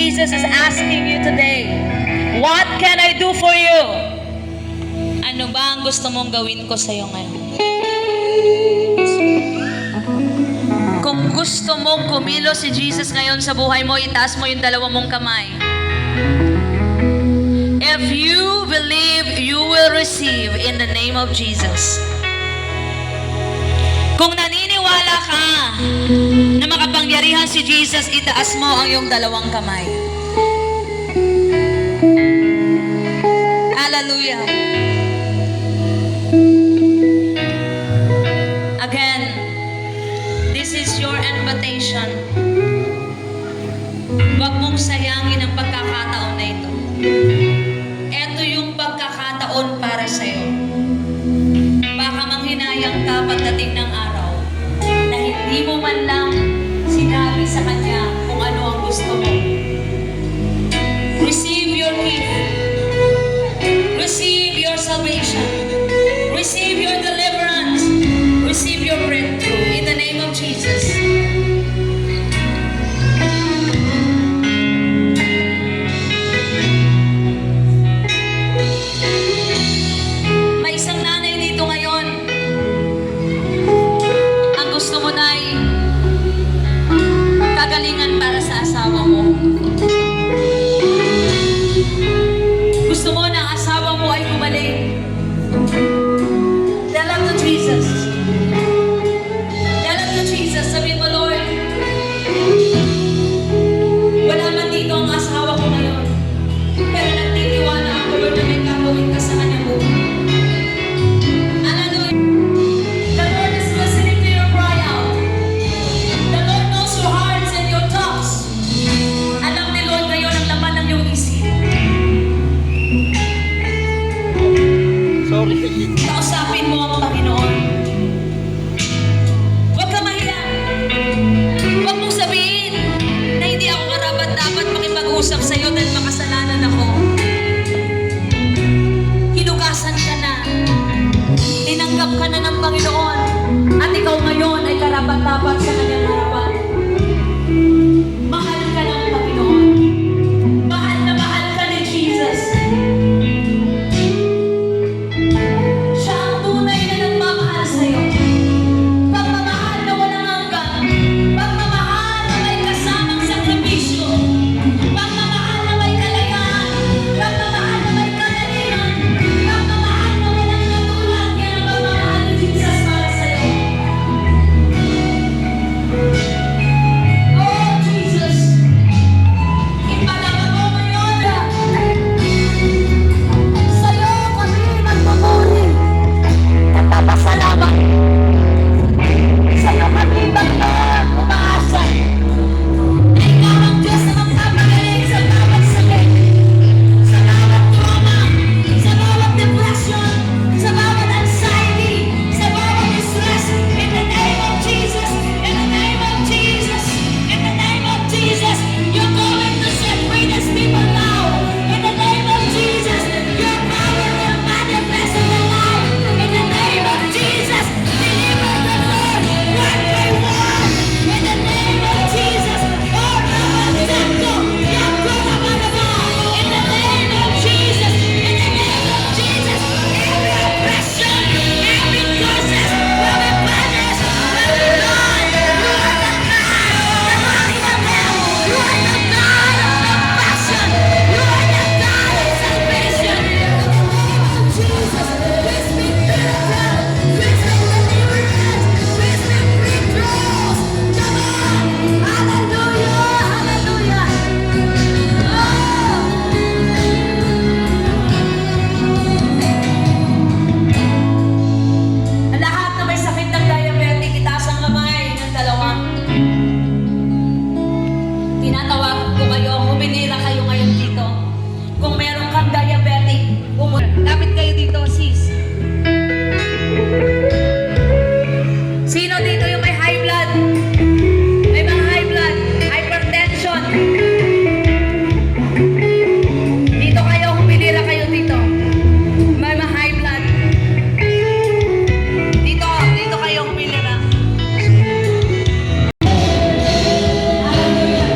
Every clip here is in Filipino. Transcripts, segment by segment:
Jesus is asking you today, what can I do for you? Ano ba ang gusto mong gawin ko sa'yo ngayon? Kung gusto mong kumilos si Jesus ngayon sa buhay mo, itaas mo yung dalawa mong kamay. If you believe, you will receive in the name of Jesus. Kung naniniwala ka na makapangyarihan si Jesus, itaas mo ang iyong dalawang kamay. Hallelujah. Again, this is your invitation. Huwag mong sayangin ang pagkakataon na ito. Ito yung pagkakataon para sa'yo. Baka manghinayang ka pagdating ng araw na hindi mo man lang sinabi sa Kanya kung ano ang gusto mo. Receive your gift. Receive your salvation. Receive your deliverance. Receive your breakthrough in the name of Jesus. May isang nanay dito ngayon. Ang gusto mo na ay kagalingan para sa asawa mo. Gusto mo na ang asawa mo ay gumaling. Tell him to Jesus. Tell him to Jesus. Sabihin mo, Lord, wala man dito ang asawa ko ngayon. Pero nagtitiwala ako, Lord, na may gagawin ka sa kanyang buhay. Hallelujah. The Lord is listening to your cry out. The Lord knows your hearts and your thoughts. Alam ni Lord ngayon ang laman ng iyong isip. Sorry. Kausapin mo ang Panginoon. Huwag ka mahiya. Huwag mong sabihin na hindi ako karapat-dapat makipag-usap sa iyo dahil makasalanan ako. Hinugasan ka na. Tinanggap ka na ng Panginoon. At ikaw ngayon ay karapat-dapat sa kanyang harapan. Mahal ka ng Panginoon. Mahal na mahal ka ni Jesus. Siya ang tunay na nagmamahal sa'yo. Pagmamahal na walang hanggan. Pagmamahal na may kasamang sakripisyo. Pagmamahal na may kalayaan. Pagmamahal na may kagalingan. Pagmamahal na walang katulad. Yan ang pagmamahal ni Jesus para sa'yo. Oh, Jesus. Ipalaban mo ngayon. Sa'yo kami magpapuri. Nagpapasalamat. Sa'yo kami umaasa. Na ikaw ang Diyos na magpapagaling sa bawat sakit, sa bawat trauma, sa bawat depression, sa bawat anxiety, sa bawat stress. In the name of Jesus, in the name of Jesus, in the name of Jesus, you're going to set free these people now. In the name of Jesus, your power will manifest in their life. In the name of Jesus, deliver the Lord one by one. In the name of Jesus, oh Lord, Santo, Yakuba Manaba. In the name of Jesus, in the name of Jesus, every oppression, every curses will be banished, will be gone. You are the God, the mighty of hell. You are the God of passion. You are the God of salvation. Jesus, we speak miracle, we speak deliverance, we speak breakthroughs. Come on, hallelujah, hallelujah. Ang lahat na may sakit ng diabetic, itaas ang kamay ng dalawa. Tinatawag ko kayo, huminira kayo ngayon dito. Kung meron kang diabetic, lapit kayo dito, sis. Sino dito yung may high blood? May mga high blood, hypertension. Dito kayo, huminira kayo dito. May mga high blood. Dito kayo huminira. Hallelujah.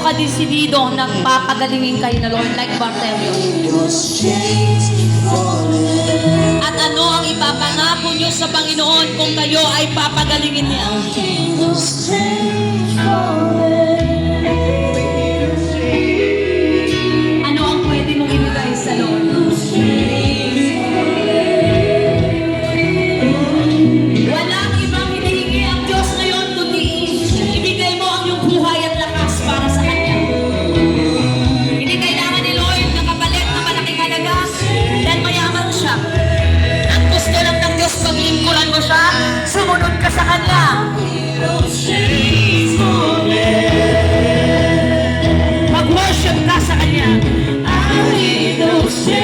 ka desidido na papagalingin kayo na Lord like Bartemio? At ano ang ipapangako nyo sa Panginoon kung kayo ay papagalingin niya? Ano ang pwede mong ibigay sa Lord? Walang ibang hinihingi ang Diyos ngayon kundi ibigay mo ang iyong buhay at lakas para sa Kanya. Hindi kailangan ni Lord na kapalit na malaking halaga dahil mayaman siya. Ang gusto lang ng Diyos, paglingkuran mo siya, sumunod ka sa Kanya. Mag-worship ka sa Kanya. Hallelujah.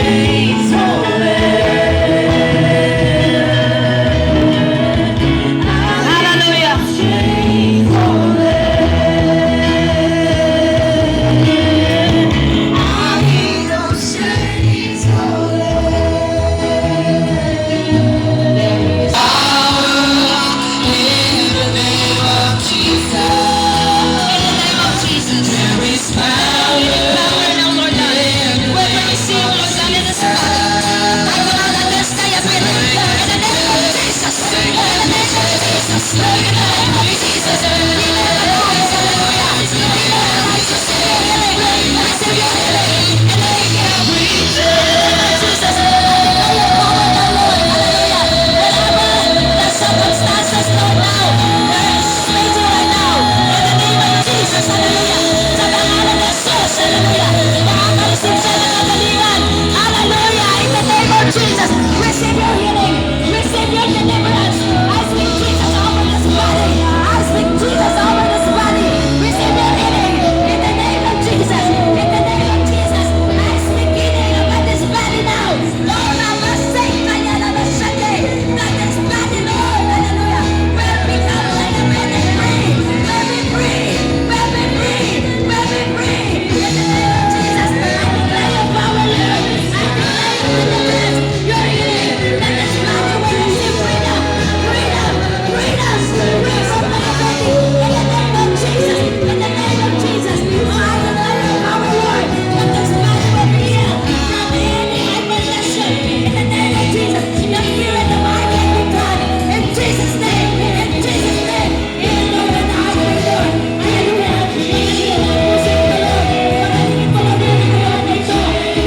Jesus, receive your healing, receive your deliverance. I speak Jesus over this body. I speak Jesus over this body. Receive your healing in the name of Jesus. In the name of Jesus, I speak healing over this body now. Lord, I must say, that this body, Lord, hallelujah, will become like a man free. Will be free. Will be free. Will be free. In the name of Jesus, I declare your power, Lord. I declare your deliverance. Your healing. Let this body will receive freedom. Freedom. Freedom. Freedom from my body. In the name of Jesus. In the name of Jesus. Oh, I declare your power, Lord. That this body will be healed from any hypertension. In the name of Jesus. The fear and the mind can be gone. In Jesus' name. In Jesus' name. In the Lord and the heart of the Lord. Hallelujah. Receive the Lord. Pagdating ko lang din ang Lord ito.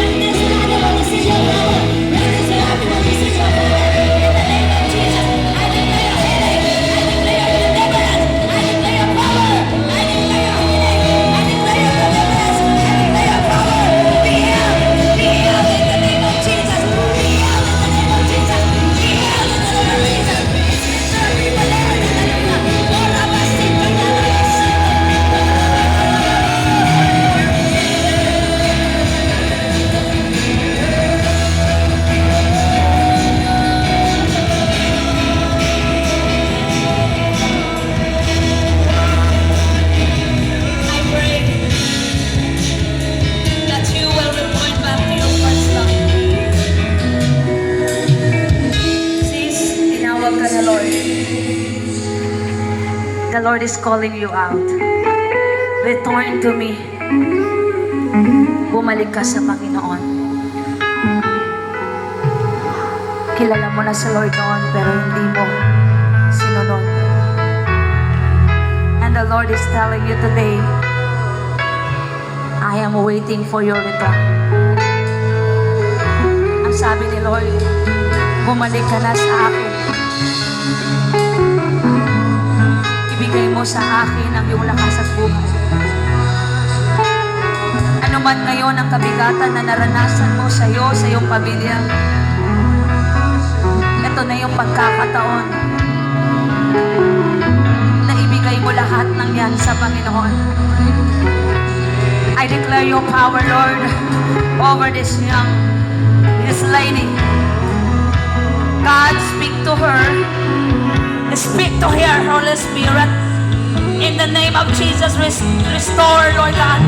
At this body will receive your power. Let this body will receive your power. In the name of Jesus. I declare your healing. I declare your deliverance. I declare your power. I declare your healing. I declare your deliverance. I declare your power. Be healed. Be healed in the name of Jesus. Be healed in the name of Jesus. Be healed in the name of Jesus. It's victory, the Lord. Hallelujah. Lord, I must sing for you. I pray that you will return back to your first love. Sis, tinawag ka na Lord. The Lord is calling you out. Return to me. Bumalik ka sa Panginoon. Kilala mo na sa Lord noon pero hindi mo sinunod. And the Lord is telling you today, I am waiting for your return. Ang sabi ni Lord, bumalik ka na sa akin. Ibigay mo sa akin ang iyong lakas at buhay. Ano man ngayon ang kabigatan na naranasan mo sa iyo, sa iyong pamilya, ito na yung pagkakataon na ibigay mo lahat ng yan sa Panginoon. I declare your power, Lord, over this lady. God, speak to her. Speak to her, Holy Spirit. In the name of Jesus, restore, Lord God.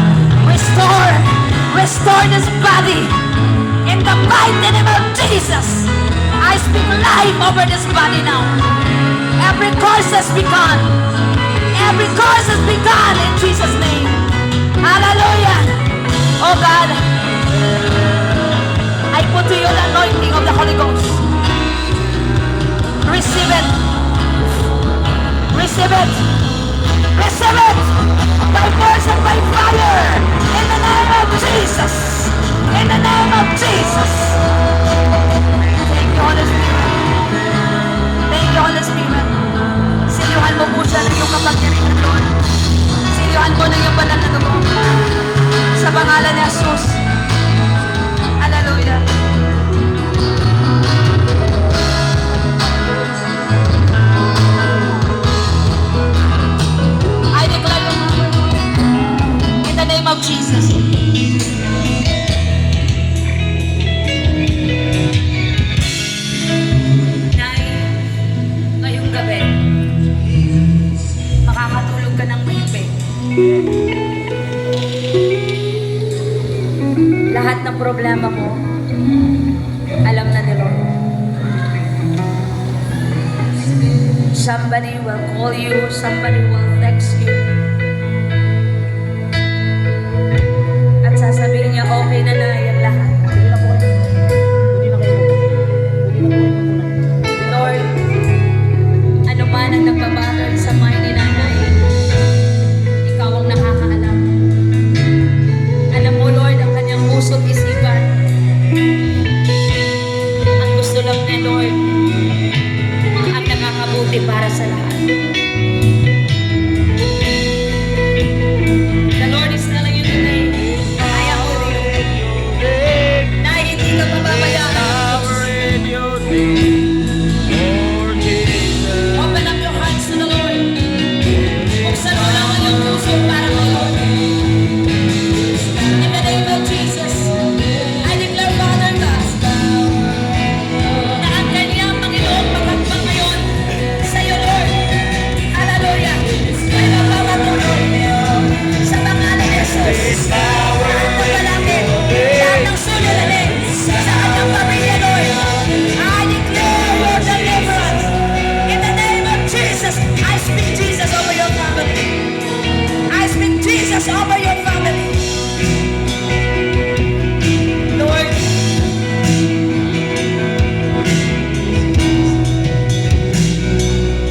Restore this body. In the mighty name of Jesus, I speak life over this body now. Every curse has begun. Every curse has begun in Jesus' name. Hallelujah. Oh God, I put to you the anointing of the Holy Ghost. Receive it. Receive it. Receive it. By force and by fire. In the name of Jesus. In the name of Jesus. Thank you, Holy Spirit. Thank you, Holy Spirit. Silyuhan mo po siya ng iyong kapangyarihan, Lord. Silyuhan mo ng iyong banal na dugo. Sa pangalan ni Jesus. Hallelujah. I declare your power, Lord. In the name of Jesus. Nay, ngayong gabi, makakatulog ka ng mahigpit. Lahat ng problema mo, alam na ni Lord. Somebody will call you, somebody will text you. At sasabihin niya, okay na yan lahat. Lord, ano man ang nagbabattle sa mind ni nanay, ikaw ang nakakaalam. Alam mo, Lord, ang kanyang puso't isipan. Ang gusto lang niya, Lord, ang nakakabuti para sa lahat. The Lord is telling you today, I am with you. Na hindi ka pababayaan ng Diyos. Open up your hearts to the Lord. Buksan mo lang ang iyong puso para kay Lord. In the name of Jesus, I declare, Father God, na ang kanyang Panginoong pagkakbang ngayon sa iyo, Lord. Hallelujah. May magpapatuloy sa pangalan ni Jesus. Ang paglalaki, lahat ng suliranin sa kanyang pamilya, Lord. I declare your deliverance. In the name of Jesus, I speak Jesus over your family. I speak Jesus over your family. Lord,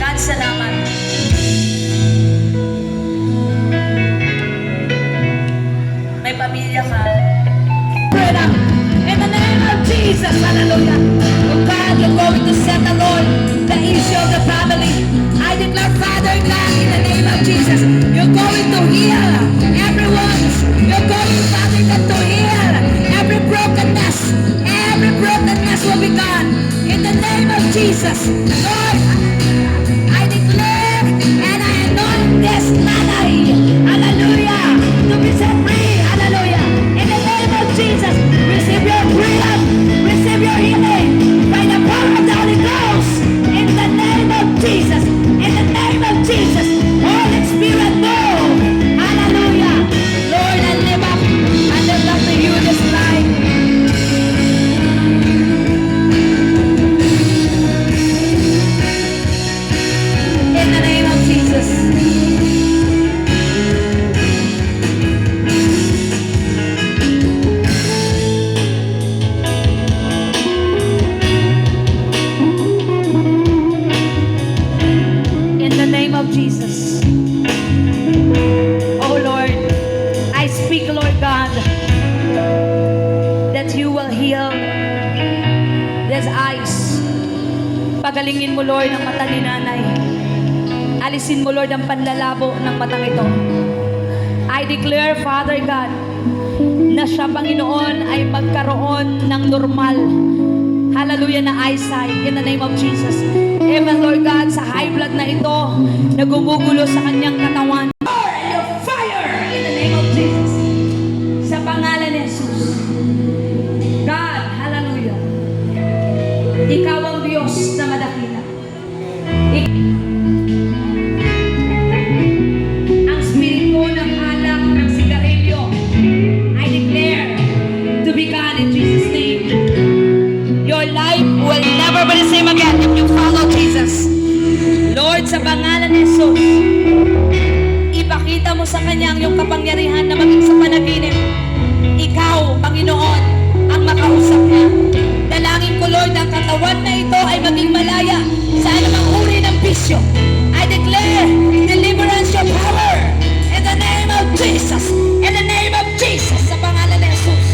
God, salamat. May pamilya ka. In the name of Jesus, hallelujah. Oh God, you're going to settle, Lord, the issue of the family. I declare, Father God, in the name of Jesus, you're going to heal everyone. You're going, Father God, to heal every brokenness. Every brokenness will be gone. In the name of Jesus, Lord, I declare and I anoint this nanay, hallelujah, to be set free, hallelujah. In the name of Jesus, receive your freedom, receive your healing by the power of the Holy Ghost. In the name of Jesus, in the name of Jesus, Holy Spirit, move, hallelujah. Lord, I live up to you this night. In the name of Jesus. In the name of Jesus. Oh Lord, I speak, Lord God, that you will heal these eyes. Pagalingin mo, Lord, ang mata ni nanay. Alisin mo, Lord, ang panlalabo ng matang ito. I declare, Father God, na siya, Panginoon, ay magkaroon ng normal, hallelujah, na eyesight in the name of Jesus. Even, Lord God, sa high blood na ito, na gumugulo sa kanyang katawan. Your fire in the name of Jesus. Sa pangalan ni Jesus. God, hallelujah. Ikaw ang Diyos na madakila. Ang spirito ng alak, ng sigarilyo, I declare to be gone in Jesus' name. Your life will never be the same again if you follow Jesus. Lord, sa pangalan ni Jesus, Ipakita mo sa Kanya ang iyong kapangyarihan na maging sa panaginip. Ikaw, Panginoon, ang makausap niya. Dalangin ko, Lord, ang katawan na ito ay maging malaya sa anumang uri ng bisyo. I declare deliverance your power in the name of Jesus. In the name of Jesus, sa pangalan ni Jesus.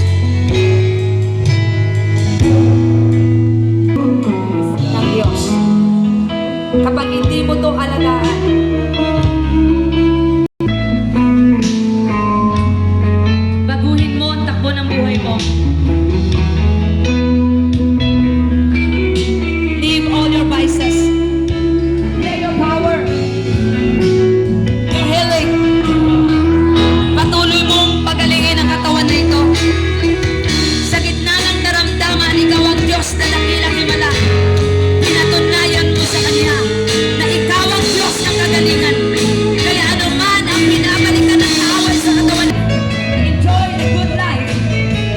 Ng Diyos. Kapag hindi mo ito alagaan, baguhin mo ang takbo ng buhay mo. Leave all your vices. Leave your power. Your healing. Patuloy mong pagalingin ang katawan na ito. Sa gitna ng naramdaman, ikaw ang Diyos na dakilang himala. Pinatunayan mo sa Kanya na ikaw ang Diyos ng kagalingan. Kaya anuman ang pinabalikan ng away sa katawan, enjoy the good life.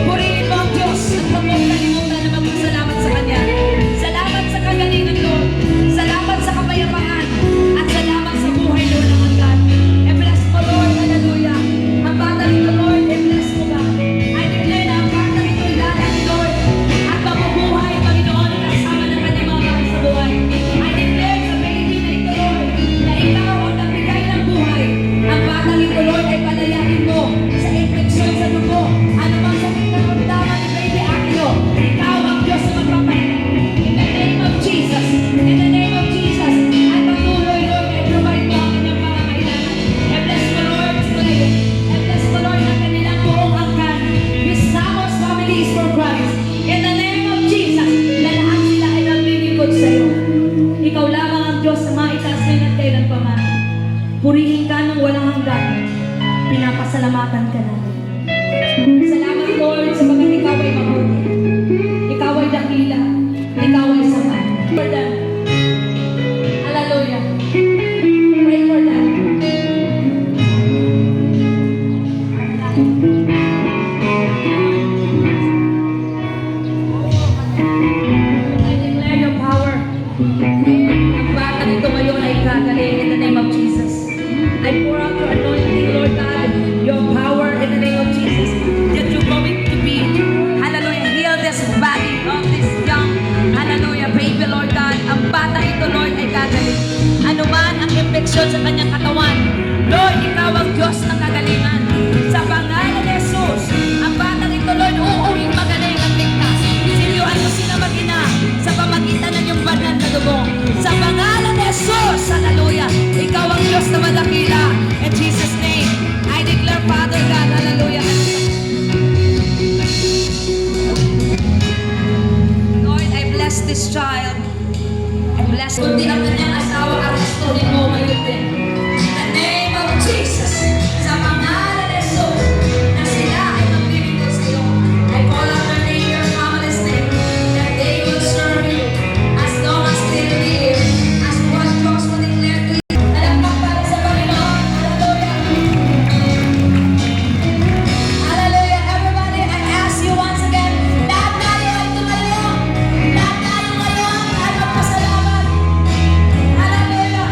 Purihin mo ang Diyos at huwag mong kalimutan na magpasalamat sa Kanya. Salamat sa kagalingan, Lord. Salamat sa kapayapaan. At salamat sa buhay, Lord, ng hanggan. I-bless mo, Lord. Hallelujah. Ang bata nito, Lord, i-bless mo ba? I declare na ang bata nito ilalaki, Lord. At mabubuhay, Panginoon, kasama ng kanyang mga mahal sa buhay. I declare sa baby na ito, Lord, na ikaw ang nagbigay ng buhay. Ang bata nito, Lord, ay palayain mo sa infeksyon sa dugo. Ano bang sakit na ramdaman ni baby Akio? Ikaw ang Diyos na magpapahinga. In the name of Jesus. In the name of Jesus. At patuloy, Lord, ay provide mo ang kanyang pangangailangan. I bless mo, Lord, today. I bless mo, Lord, ang kanilang buong angkan. Miss Samos Families for Christ. In the name of Jesus, na lahat sila ay naglilingkod sa iyo. Ikaw lamang ang Diyos na maitaas ngayon at kailanpaman. Purihin ka ng walang hanggan. Pinapasalamatan ka namin. Salamat, Lord, sapagkat ikaw ay mabuti. Ikaw ay dakila. Ikaw ay sapat. For them. Hallelujah. Pray for them. I declare your power. Ang bata nito ngayon ay gagaling in the name of Jesus. I pour out your anointing, Lord God, your power in the name of Jesus. That you're going to be, hallelujah, heal this body of this young, hallelujah, baby, Lord God. Ang bata ito, Lord, ay gagaling. Ano man ang infeksyon sa kanyang katawan, Lord, ikaw ang Diyos ng kagalingan. Sa pangalan ni Jesus, ang batang ito, Lord, uuwing magaling at ligtas. Siliwan mo sila mag-ina sa pamagitan ng iyong banal na dugo. Sa pangalan ni Jesus, hallelujah, ikaw ang Diyos na madakila. In Jesus' name, I declare, Father God, hallelujah. Lord, I bless this child. I bless kundi ang kanyang asawa, arestuhin mo ngayon din. In the name of Jesus, sa pangalan ni Jesus, na sila ay magbibigay sa iyo. I call out their name, your family's name, that they will serve you as long as they live, as what Diyos will declare to you. Alam para sa Panginoon. Hallelujah. Hallelujah. Everybody, I ask you once again, lahat tayo ay tumayo. Lahat tayo ngayon ay magpasalamat. Hallelujah.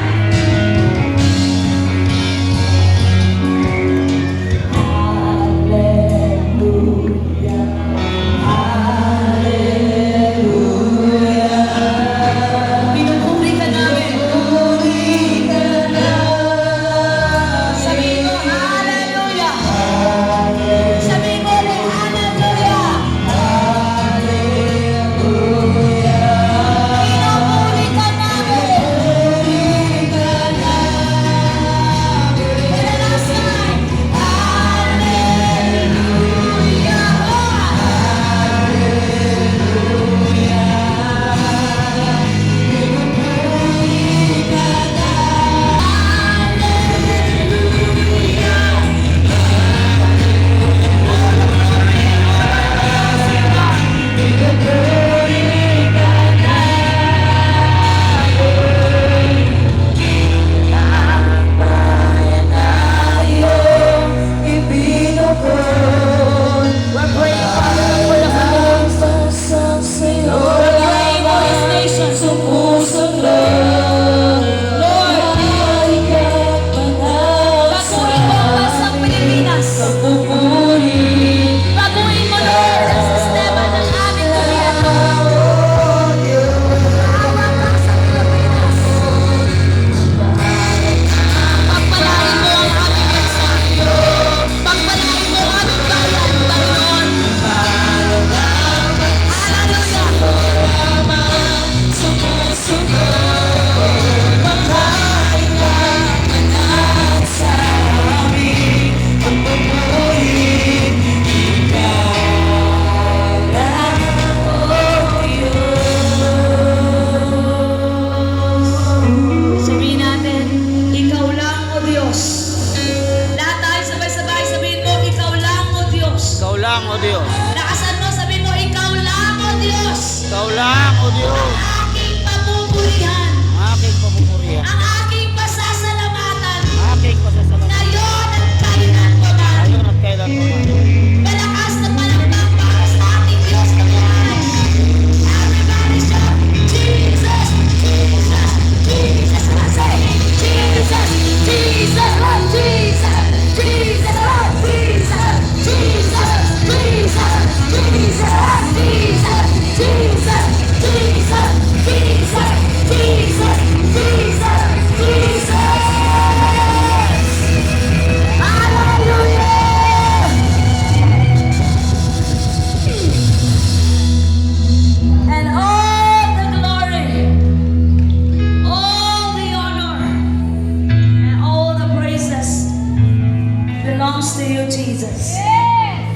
Jesus.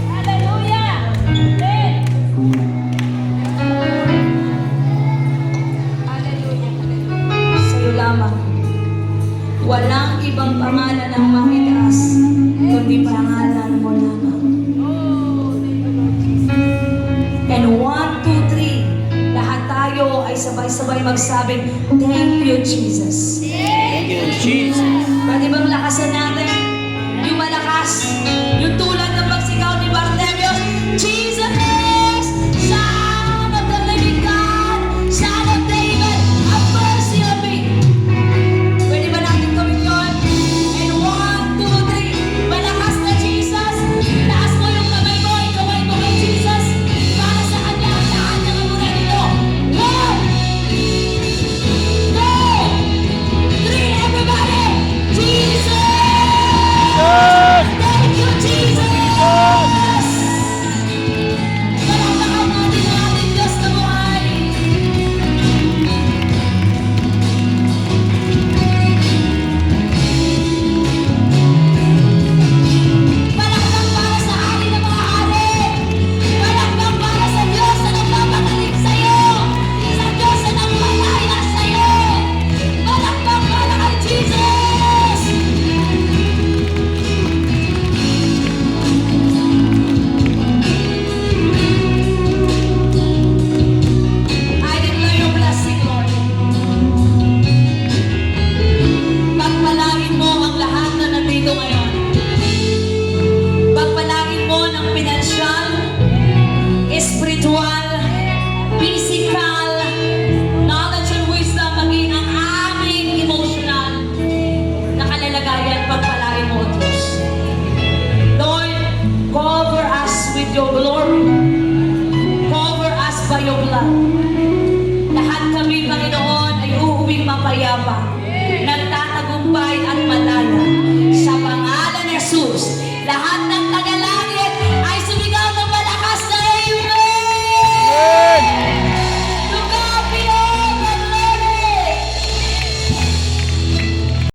Hallelujah. Amen. Hallelujah. Sa'yo lamang. Walang ibang pangalan ang makitaas, kundi pangalan mo lamang. Oh, thank you, Lord Jesus. And 1, 2, 3, lahat tayo ay sabay-sabay magsabing, thank you, Jesus. Thank you, Jesus. Pwede bang lakasan natin? Yung malakas, yung tulad ng pagsigaw ni Bartimeus, Jesus!